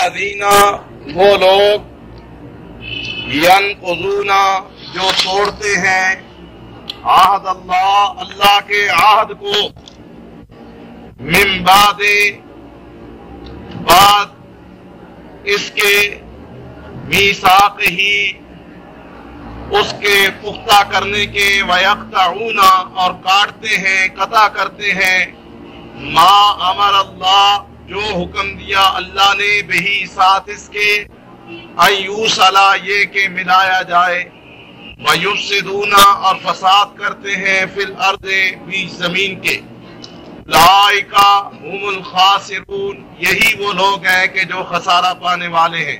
الذین وہ لوگ ینقضون جو توڑتے ہیں عہد اللہ اللہ کے عہد کو من بعد اس کے میثاق ہی اس کے پختہ کرنے کے ویقطعون اور کاٹتے ہیں قطع کرتے ہیں ما امر اللہ جو حکم دیا اللہ نے بہی ساتھ اس کے ایوصلا یہ کہ ملایا جائے ویفسدون اور فساد کرتے ہیں فی الارض بھی زمین کے اولئک هم الخاسرون یہی وہ لوگ ہیں کہ جو خسارہ پانے والے ہیں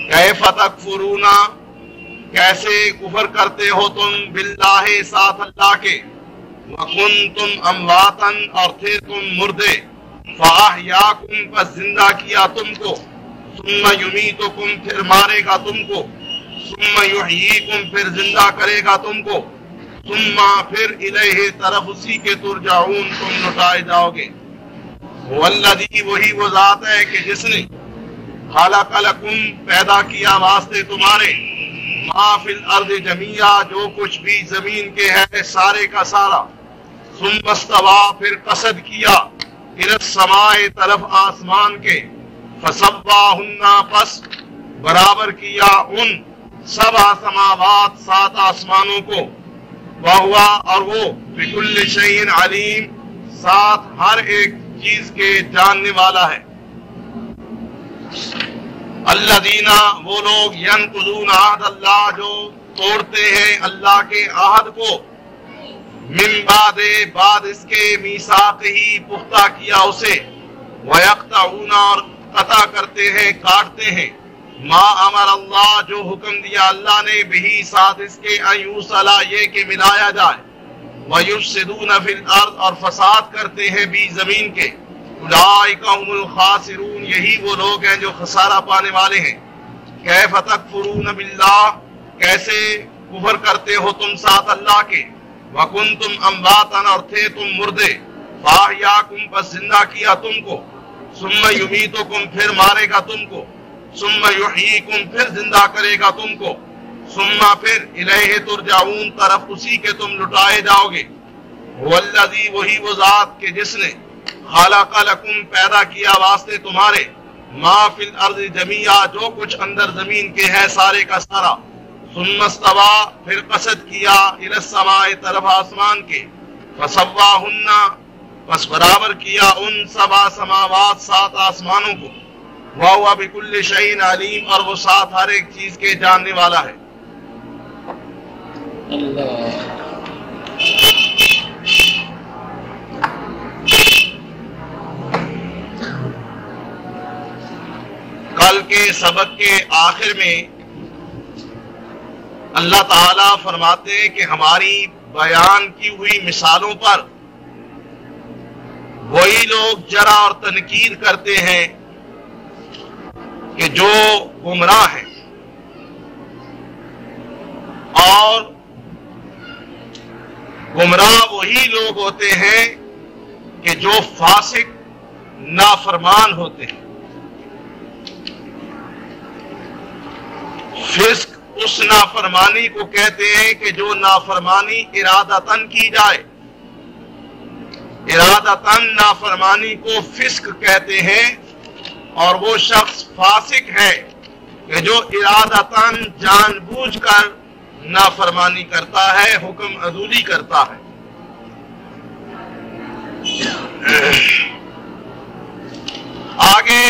کیف تکفرون کیسے کفر کرتے ہو تم باللہ ساتھ اللہ کے وکنتم امواتا اور تھے تم مردے فاحیاکم پس زندہ کیا تم کو ثم یمیتکم پھر مارے گا تم کو ثم یحییکم پھر زندہ کرے گا تم کو ثم پھر الیہ طرف اسی کے ترجعون تم لوٹائے جاؤ گے والذی وہی وہ ذات ہے کہ جس نے خلق لکم پیدا کیا واسطے تمہارے ما فی الارض جمیعا جو کچھ بھی زمین کے ہے سارے کا سارا ثم استوى پھر قصد کیا الی السماء طرف آسمان کے فسواہن پس برابر کیا ان سبع سماوات سات آسمانوں کو وہوا اور وہ بکل شیء علیم ساتھ ہر ایک چیز کے جاننے والا ہے الذین وہ لوگ ینقضون عہد اللہ جو توڑتے ہیں اللہ کے عہد کو من بعد اس کے میثاق ہی پختہ کیا اسے ویقطعون اور قطع کرتے ہیں کاٹتے ہیں ما امر اللہ جو حکم دیا اللہ نے بہی ساتھ اس کے ایوصلا یہ کہ ملایا جائے ویفسدون فی الارض اور فساد کرتے ہیں بھی زمین کے اولئک هم الخاسرون یہی وہ لوگ ہیں جو خسارہ پانے والے ہیں کیف تکفرون باللہ کیسے کفر کرتے ہو تم ساتھ اللہ کے وکنتم امواتا اور تھے تم مردے فاحیاکم پس زندہ کیا تم کو ثم یمیتکم پھر مارے گا تم کو ثم یحییکم پھر زندہ کرے گا تم کو ثم پھر الیہ ترجعون طرف اسی کے تم لٹائے جاؤ گے والذی وہی وہ ذات کہ جس نے خلق لکم پیدا کیا واسطے تمہارے ما فی الارض جمیعا جو کچھ اندر زمین کے ہے سارے کا سارا ثم استوى پھر قصد کیا الی السماء طرف آسمان کے فسواہن پس برابر کیا ان سبع سماوات سات آسمانوں کو وہو بکل شیء علیم اور وہ ساتھ ہر ایک چیز کے جاننے والا ہے کل کے سبق کے آخر میں اللہ تعالیٰ فرماتے ہیں کہ ہماری بیان کی ہوئی مثالوں پر وہی لوگ جرح اور تنکیر کرتے ہیں کہ جو گمراہ ہیں اور گمراہ وہی لوگ ہوتے ہیں کہ جو فاسق نافرمان ہوتے ہیں فسق اس نافرمانی کو کہتے ہیں کہ جو نافرمانی ارادتاً کی جائے ارادتاً نافرمانی کو فسق کہتے ہیں اور وہ شخص فاسق ہے کہ جو ارادتاً جان بوجھ کر نافرمانی کرتا ہے حکم عدولی کرتا ہے آگے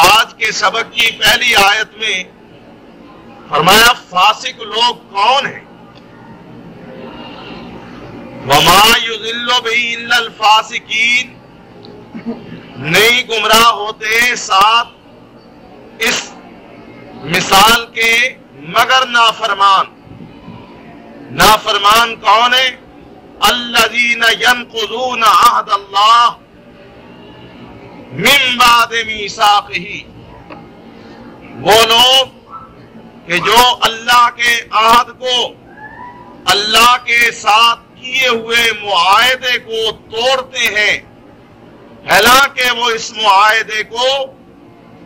آج کے سبق کی پہلی آیت میں فرمایا فاسق لوگ کون ہیں وما یضل بہ الا الفاسقین نہیں گمراہ ہوتے ساتھ اس مثال کے مگر نافرمان نافرمان کون ہے الذین ینقضون عہد اللہ من بعد میثاقہ وہ لوگ کہ جو اللہ کے عہد کو اللہ کے ساتھ کیے ہوئے معاہدے کو توڑتے ہیں حالانکہ وہ اس معاہدے کو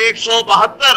172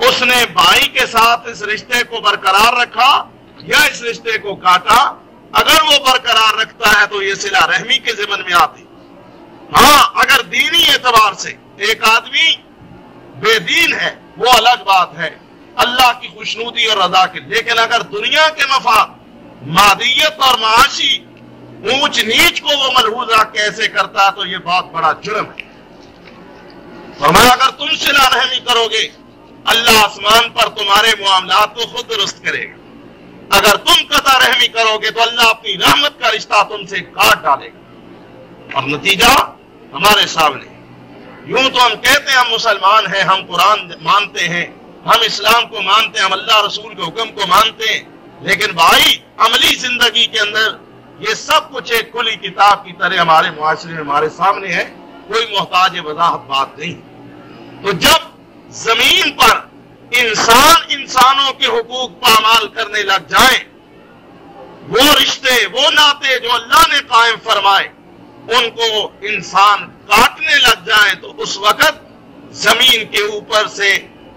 اس نے بھائی کے ساتھ اس رشتے کو برقرار رکھا یا اس رشتے کو کاٹا، اگر وہ برقرار رکھتا ہے تو یہ صلہ رحمی کے ضمن میں آتی۔ ہاں اگر دینی اعتبار سے ایک آدمی بے دین ہے وہ الگ بات ہے، اللہ کی خوشنودی اور رضا کے، لیکن اگر دنیا کے مفاد، مادیت اور معاشی اونچ نیچ کو وہ ملحوظہ کیسے کرتا تو یہ بہت بڑا جرم ہے۔ فرمایا اگر تم صلہ رحمی کرو گے اللہ آسمان پر تمہارے معاملات کو خود درست کرے گا، اگر تم قطع رحمی کرو گے تو اللہ اپنی رحمت کا رشتہ تم سے کاٹ ڈالے گا، اور نتیجہ ہمارے سامنے۔ یوں تو ہم کہتے ہیں ہم مسلمان ہیں، ہم قرآن مانتے ہیں، ہم اسلام کو مانتے ہیں، ہم اللہ رسول کے حکم کو مانتے ہیں، لیکن بھائی عملی زندگی کے اندر یہ سب کچھ ایک کھلی کتاب کی طرح ہمارے معاشرے میں ہمارے سامنے ہے، کوئی محتاج وضاحت بات نہیں۔ تو جب زمین پر انسانوں کے حقوق پامال کرنے لگ جائیں، وہ رشتے وہ ناطے جو اللہ نے قائم فرمائے ان کو انسان کاٹنے لگ جائیں تو اس وقت زمین کے اوپر سے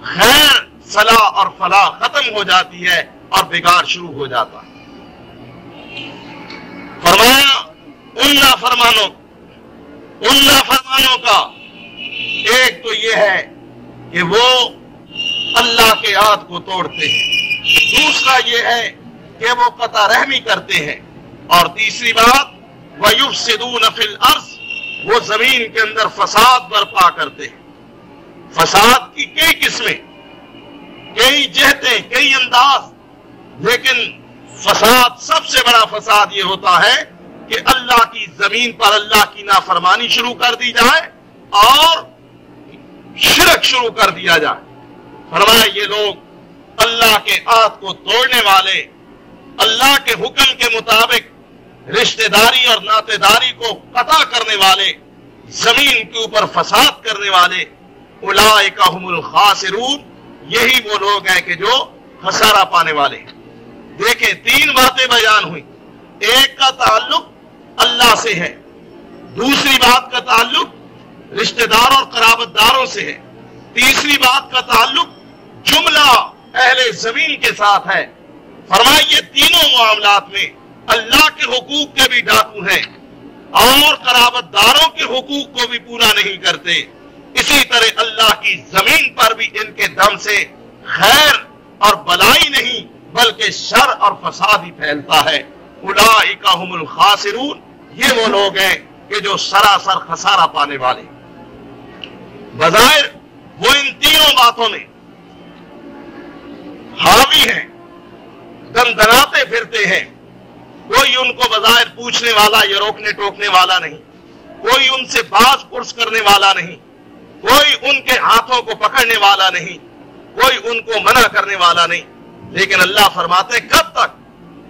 خیر صلاح اور فلاح ختم ہو جاتی ہے اور بگاڑ شروع ہو جاتا ہے۔ فرمایا ان نافرمانوں کا ایک تو یہ ہے کہ وہ اللہ کے عہد کو توڑتے ہیں، دوسرا یہ ہے کہ وہ قطع رحمی کرتے ہیں، اور تیسری بات وَيُفْسِدُونَ فِي الْأَرْضِ، وہ زمین کے اندر فساد برپا کرتے ہیں۔ فساد کی کئی قسمیں، کئی جہتیں، کئی انداز، لیکن فساد سب سے بڑا فساد یہ ہوتا ہے کہ اللہ کی زمین پر اللہ کی نافرمانی شروع کر دی جائے اور شرک شروع کر دیا جائے۔ فرمایا یہ لوگ اللہ کے عہد کو توڑنے والے، اللہ کے حکم کے مطابق رشتہ داری اور ناطے داری کو قطع کرنے والے، زمین کے اوپر فساد کرنے والے، اولئک ھم الخاسرون، یہی وہ لوگ ہیں کہ جو خسارہ پانے والے ہیں۔ دیکھیں تین باتیں بیان ہوئی، ایک کا تعلق اللہ سے ہے، دوسری بات کا تعلق رشتہ دار اور قرابت داروں سے ہے، تیسری بات کا تعلق جملہ اہل زمین کے ساتھ ہے۔ فرمایا یہ تینوں معاملات میں اللہ کے حقوق کے بھی ڈاکو ہیں اور قرابت داروں کے حقوق کو بھی پورا نہیں کرتے، اسی طرح اللہ کی زمین پر بھی ان کے دم سے خیر اور بلائی نہیں بلکہ شر اور فساد ہی پھیلتا ہے۔ اولئک ھم الخاسرون، یہ وہ لوگ ہیں کہ جو سراسر خسارہ پانے والے۔ بظاہر وہ ان تینوں باتوں میں حاوی ہیں، دندناتے پھرتے ہیں، کوئی ان کو بظاہر پوچھنے والا یا روکنے ٹوکنے والا نہیں، کوئی ان سے باز پرس کرنے والا نہیں، کوئی ان کے ہاتھوں کو پکڑنے والا نہیں، کوئی ان کو منع کرنے والا نہیں، لیکن اللہ فرماتے ہیں کب تک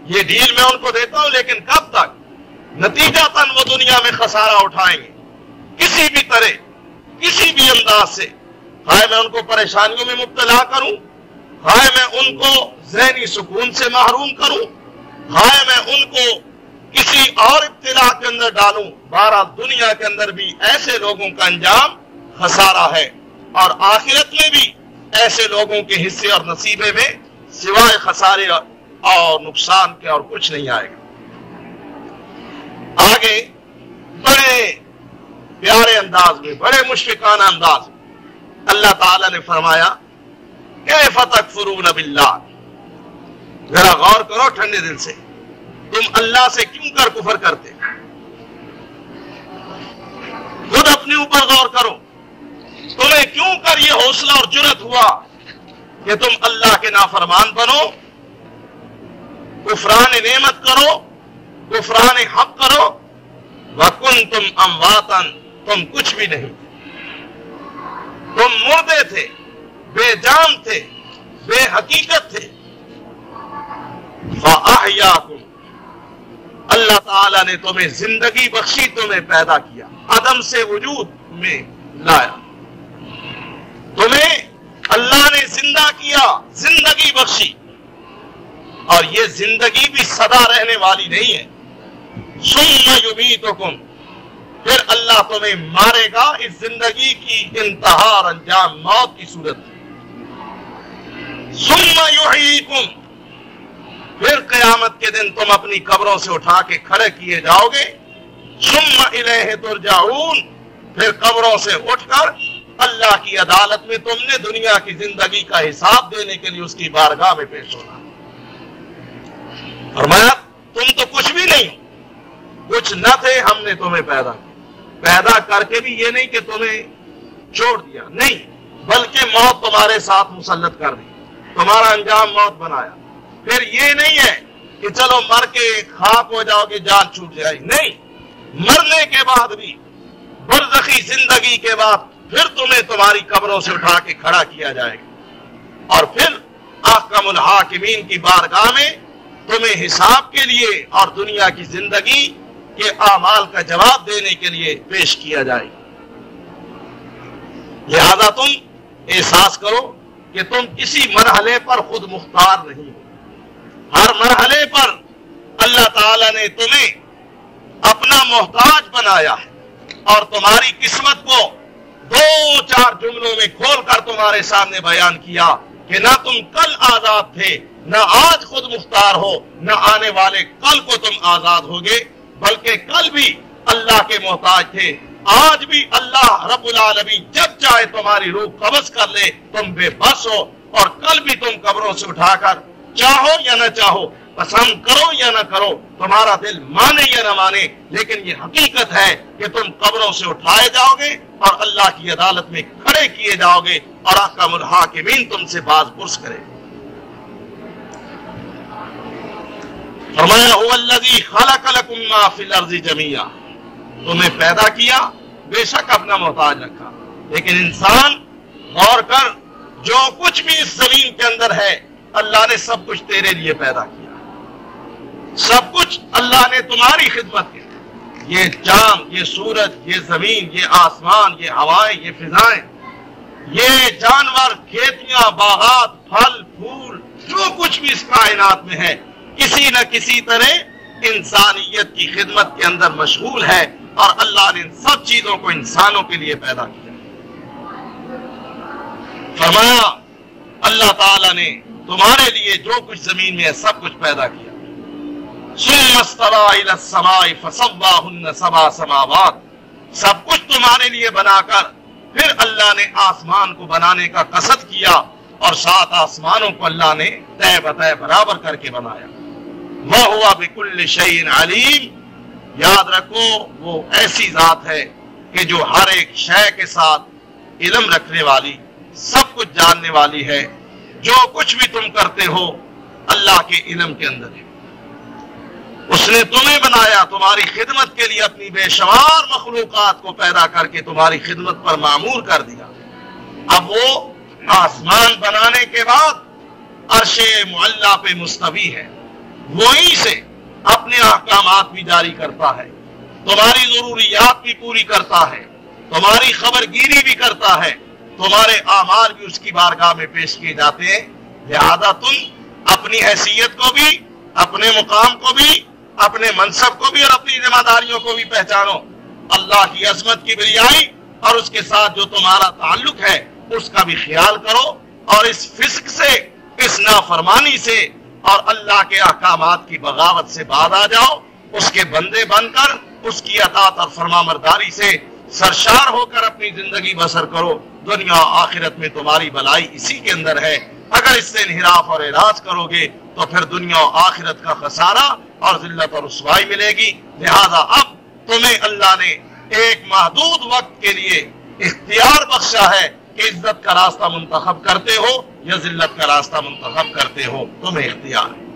یہ ڈیل میں ان کو دیتا ہوں، لیکن کب تک؟ نتیجتاً وہ دنیا میں خسارہ اٹھائیں گے کسی بھی طرح، کسی بھی انداز سے، خواہ میں ان کو پریشانیوں میں مبتلا کروں، خواہ میں ان کو ذہنی سکون سے محروم کروں، خواہ میں ان کو کسی اور ابتلا کے اندر ڈالوں، بہرحال دنیا کے اندر بھی ایسے لوگوں کا انجام خسارہ ہے، اور آخرت میں بھی ایسے لوگوں کے حصے اور نصیبے میں سوائے خسارے اور نقصان کے اور کچھ نہیں آئے گا۔ آگے بڑے پیارے انداز میں، بڑے مشفقانہ انداز میں اللہ تعالی نے فرمایا کیف تکفرون باللہ، ذرا غور کرو ٹھنڈے دل سے، تم اللہ سے کیوں کر کفر کرتے؟ خود اپنے اوپر غور کرو، تمہیں کیوں کر یہ حوصلہ اور جرأت ہوا کہ تم اللہ کے نافرمان بنو، کفران نعمت کرو، کفران حق کرو، وَكُنْتُمْ أَمْوَاتًا، تم کچھ بھی نہیں، تم مردے تھے، بے جان تھے، بے حقیقت تھے، فَأَحْيَاكُمْ، اللہ تعالیٰ نے تمہیں زندگی بخشی، تمہیں پیدا کیا، عدم سے وجود میں لایا، تمہیں اللہ نے زندہ کیا، زندگی بخشی، اور یہ زندگی بھی سدا رہنے والی نہیں ہے، ثم یمیتکم، پھر اللہ تمہیں مارے گا، اس زندگی کی انتہا اور انجام موت کی صورت میں، ثم یحییکم، پھر قیامت کے دن تم اپنی قبروں سے اٹھا کے کھڑے کیے جاؤ گے. ثم الیہ ترجعون، پھر قبروں سے اٹھ کر اللہ کی عدالت میں تم نے دنیا کی زندگی کا حساب دینے کے لیے اس کی بارگاہ میں پیش ہونا. فرمایا تم تو کچھ بھی نہیں، کچھ نہ تھے، ہم نے تمہیں پیدا کر کے بھی یہ نہیں کہ تمہیں چھوڑ دیا، نہیں، بلکہ موت تمہارے ساتھ مسلط کر دی، تمہارا انجام موت بنایا. پھر یہ نہیں ہے کہ چلو مر کے خاک ہو جاؤ گے، جان چھوٹ جائے گی، نہیں، مرنے کے بعد بھی، برزخی زندگی کے بعد پھر تمہیں تمہاری قبروں سے اٹھا کے کھڑا کیا جائے گا، اور پھر احکم الحاکمین کی بارگاہ میں تمہیں حساب کے لیے اور دنیا کی زندگی کے اعمال کا جواب دینے کے لیے پیش کیا جائے گا. لہذا تم احساس کرو کہ تم کسی مرحلے پر خود مختار نہیں ہو. ہر مرحلے پر اللہ تعالی نے تمہیں اپنا محتاج بنایا ہے اور تمہاری قسمت کو 2-4 جملوں میں کھول کر تمہارے سامنے بیان کیا کہ نہ تم کل آزاد تھے، نہ آج خود مختار ہو، نہ آنے والے کل کو تم آزاد ہوگے، بلکہ کل بھی اللہ کے محتاج تھے، آج بھی اللہ رب العالمین جب چاہے تمہاری روح قبض کر لے تم بے بس ہو، اور کل بھی تم قبروں سے اٹھا کر چاہو یا نہ چاہو، پسند کرو یا نہ کرو، تمہارا دل مانے یا نہ مانے، لیکن یہ حقیقت ہے کہ تم قبروں سے اٹھائے جاؤ گے اور اللہ کی عدالت میں کھڑے کیے جاؤ گے، اور احکم الحاکمین تم سے باز پرس کرے. فرمایا هو الذی خلق لکم ما فی الارض جمیعا، تمہیں پیدا کیا، بے شک اپنا محتاج رکھا، لیکن انسان غور کر، جو کچھ بھی اس زمین کے اندر ہے اللہ نے سب کچھ تیرے لیے پیدا کیا، سب کچھ اللہ نے تمہاری خدمت کی. یہ چاند، یہ سورج، یہ زمین، یہ آسمان، یہ ہوائیں، یہ فضائیں، یہ جانور، کھیتیاں، باغات، پھل پھول، جو کچھ بھی اس کائنات میں ہے کسی نہ کسی طرح انسانیت کی خدمت کے اندر مشغول ہے، اور اللہ نے ان سب چیزوں کو انسانوں کے لیے پیدا کیا. فرمایا اللہ تعالی نے تمہارے لیے جو کچھ زمین میں ہے سب کچھ پیدا کیا. ثم استوى الى السماء فسواهن 7 سماوات، سب کچھ تمہارے لیے بنا کر پھر اللہ نے آسمان کو بنانے کا قصد کیا، اور 7 آسمانوں کو اللہ نے طے بطے برابر کر کے بنایا. وَهُوَ بِكُلِّ شَيْءٍ عَلِيمٌ، یاد رکھو وہ ایسی ذات ہے کہ جو ہر ایک شے کے ساتھ علم رکھنے والی، سب کچھ جاننے والی ہے. جو کچھ بھی تم کرتے ہو اللہ کے علم کے اندر ہے. اس نے تمہیں بنایا، تمہاری خدمت کے لیے اپنی بے شمار مخلوقات کو پیدا کر کے تمہاری خدمت پر معمور کر دیا. اب وہ آسمان بنانے کے بعد عرش معلی پہ مستوی ہے، وہیں سے اپنے احکامات بھی جاری کرتا ہے، تمہاری ضروریات بھی پوری کرتا ہے، تمہاری خبر گیری بھی کرتا ہے، تمہارے اعمال بھی اس کی بارگاہ میں پیش کیے جاتے ہیں. لہذا تم اپنی حیثیت کو بھی، اپنے مقام کو بھی، اپنے منصب کو بھی اور اپنی ذمہ داریوں کو بھی پہچانو. اللہ کی عظمت کی بریائی اور اس کے ساتھ جو تمہارا تعلق ہے اس کا بھی خیال کرو، اور اس فسق سے، اس نافرمانی سے اور اللہ کے احکامات کی بغاوت سے باز آ جاؤ. اس کے بندے بن کر اس کی اطاعت اور فرمانبرداری سے سرشار ہو کر اپنی زندگی بسر کرو. دنیا آخرت میں تمہاری بھلائی اسی کے اندر ہے. اگر اس سے انحراف اور اعراض کرو گے تو پھر دنیا و آخرت کا خسارہ اور ذلت اور رسوائی ملے گی. لہذا اب تمہیں اللہ نے ایک محدود وقت کے لیے اختیار بخشا ہے کہ عزت کا راستہ منتخب کرتے ہو یا ذلت کا راستہ منتخب کرتے ہو، تمہیں اختیار ہے.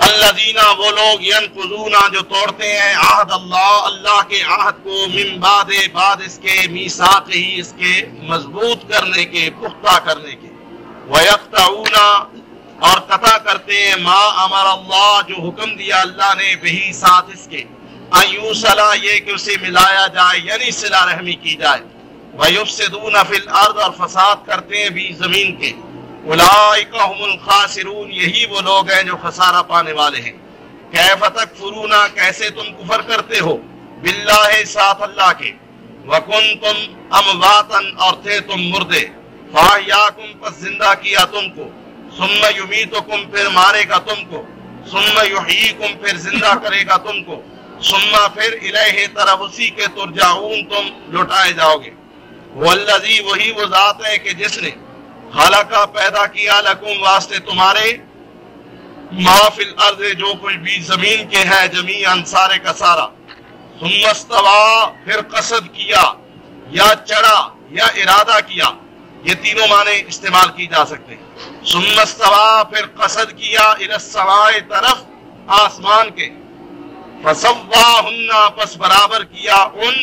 الذین، وہ لوگ، ینقضون، جو توڑتے ہیں، عہد اللہ، اللہ کے عہد کو، من بعد اس کے، میثاق ہی، اس کے مضبوط کرنے کے، پختہ کرنے کے، ویقطعون، اور قطع کرتے ہیں، ما امر اللہ، جو حکم دیا اللہ نے، بہی، ساتھ اس کے، ان یوصل، یہ کہ اسے ملایا جائے، یعنی صلہ رحمی کی جائے، ویفسدون فی الارض، اور فساد کرتے ہیں بھی زمین کے، اولئک هم الخاسرون، یہی وہ لوگ ہیں جو خسارہ پانے والے ہیں. کیف تکفرون، کیسے تم کفر کرتے ہو، باللہ، ساتھ اللہ کے، وکنتم امواتا، اور تھے تم مردے، فاحیاکم پس زندہ کیا تم کو، ثم یمیتکم پھر مارے گا تم کو، ثم یحییکم پھر زندہ کرے گا تم کو، ثم پھر الیہ طرف اسی کے ترجعون تم لوٹائے جاؤ گے۔ والذی وہی وہ ذات ہے کہ جس نے خلق پیدا کیا لکم واسطے تمہارے ما فی الارض جو کچھ بھی زمین کے ہے جمیعاً سارے کا سارا، ثم استوى پھر قصد کیا یا چڑھا یا ارادہ کیا، یہ تینوں معنی استعمال کی جا سکتے ہیں۔ ثم استوى پھر قصد کیا الی السماء طرف آسمان کے، فسواہن پس برابر کیا ان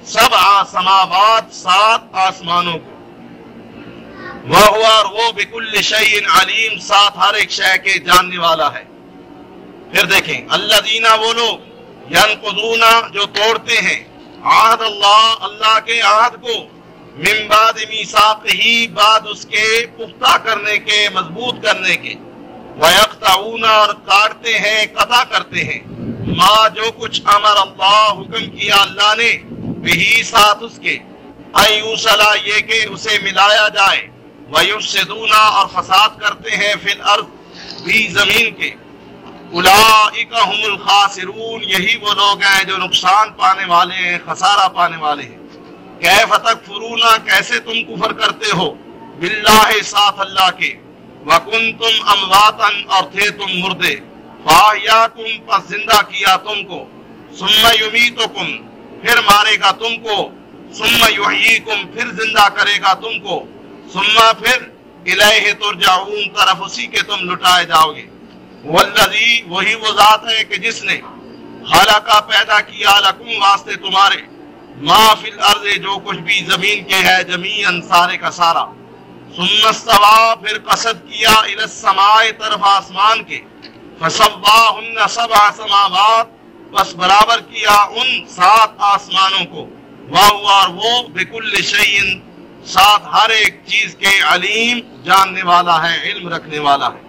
سبع سماوات 7 آسمانوں کو، وَهُوَ اور وہ بِكُلِّ شَيْءٍ علیم ساتھ ہر ایک شے کے جاننے والا ہے۔ پھر دیکھیں الذین وہ لوگ ینقضون جو توڑتے ہیں عہد اللہ اللہ کے عہد کو، من بعد میثاقہ بعد اس کے پختہ کرنے کے مضبوط کرنے کے، ویقطعون اور کاٹتے ہیں قطع کرتے ہیں، ما جو کچھ امر اللہ حکم کیا اللہ نے، بہی ساتھ اس کے، ان یوصلا یہ کہ اسے ملایا جائے، ویفسدون اور فساد کرتے ہیں فی الارض بھی زمین کے، اولئک هم الخاسرون یہی وہ لوگ ہیں جو نقصان پانے والے ہیں، خسارہ پانے والے ہیں۔ کیف تکفرون کیسے تم کفر کرتے ہو، باللہ ساتھ اللہ کے، وکنتم امواتا اور تھے تم مردے، فاحیاکم پس زندہ کیا تم کو، ثم یمیتکم پھر مارے گا تم کو، ثم یحییکم پھر زندہ کرے گا تم کو، ثم پھر الیہ ترجعون طرف اسی کے تم لٹائے جاؤ گے۔ والذی وہی وہ ذات ہے کہ جس نے خلق پیدا کیا لکم واسطے تمہارے ما فی الارض جو کچھ بھی زمین کے ہے جمیعاً سارے کا سارا، ثم استوى پھر قصد کیا الی السماء طرف آسمان کے، فسواہن 7 سماوات بس برابر کیا ان 7 آسمانوں کو، وَهُوَ اور وہ بِكُلِّ شَيْءٍ ساتھ ہر ایک چیز کے علیم جاننے والا ہے، علم رکھنے والا ہے۔